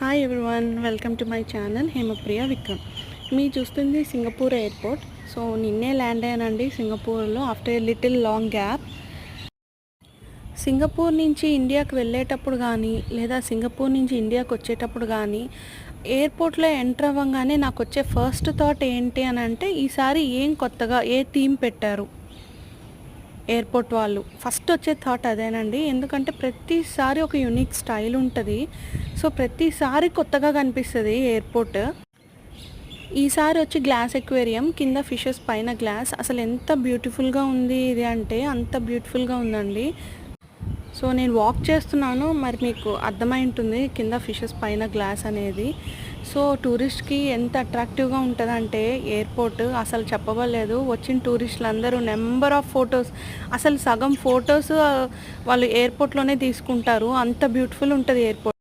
Hi everyone, welcome to my channel Hemapriya Vikram. మీరు చూస్తుంది Singapore airport. So నిన్నే ల్యాండ్ అయ్యానండి సింగపూర్లో after a little long gap. Singapore నుంచి ఇండియాకి వెళ్ళేటప్పుడు కానీ లేదా సింగపూర్ నుంచి ఇండియాకి వచ్చేటప్పుడు కానీ ఎయిర్పోర్ట్లో ఎంటర్ అవ్వగానే నాకు వచ్చే ఫస్ట్ థాట్ ఏంటి అని అంటే, ఈసారి ఏం కొత్తగా ఏ థీమ్ పెట్టారు ఎయిర్పోర్ట్ వాళ్ళు. ఫస్ట్ వచ్చే థాట్ అదేనండి. ఎందుకంటే ప్రతిసారి ఒక యూనిక్ స్టైల్ ఉంటుంది. సో ప్రతిసారి కొత్తగా కనిపిస్తుంది ఎయిర్పోర్ట్. ఈసారి వచ్చి గ్లాస్ ఎక్వేరియం, కింద ఫిషెస్, పైన గ్లాస్. అసలు ఎంత బ్యూటిఫుల్గా ఉంది ఇది అంటే అంత బ్యూటిఫుల్గా ఉందండి. సో నేను వాక్ చేస్తున్నాను, మరి మీకు అర్థమై ఉంటుంది కింద ఫిషెస్ పైన గ్లాస్ అనేది. సో టూరిస్ట్కి ఎంత అట్రాక్టివ్గా ఉంటుందంటే ఎయిర్పోర్ట్ అసలు చెప్పవలేదు. వచ్చిన టూరిస్టులు అందరూ నెంబర్ ఆఫ్ ఫొటోస్, అసలు సగం ఫొటోస్ వాళ్ళు ఎయిర్పోర్ట్లోనే తీసుకుంటారు. అంత బ్యూటిఫుల్ ఉంటుంది ఎయిర్పోర్ట్.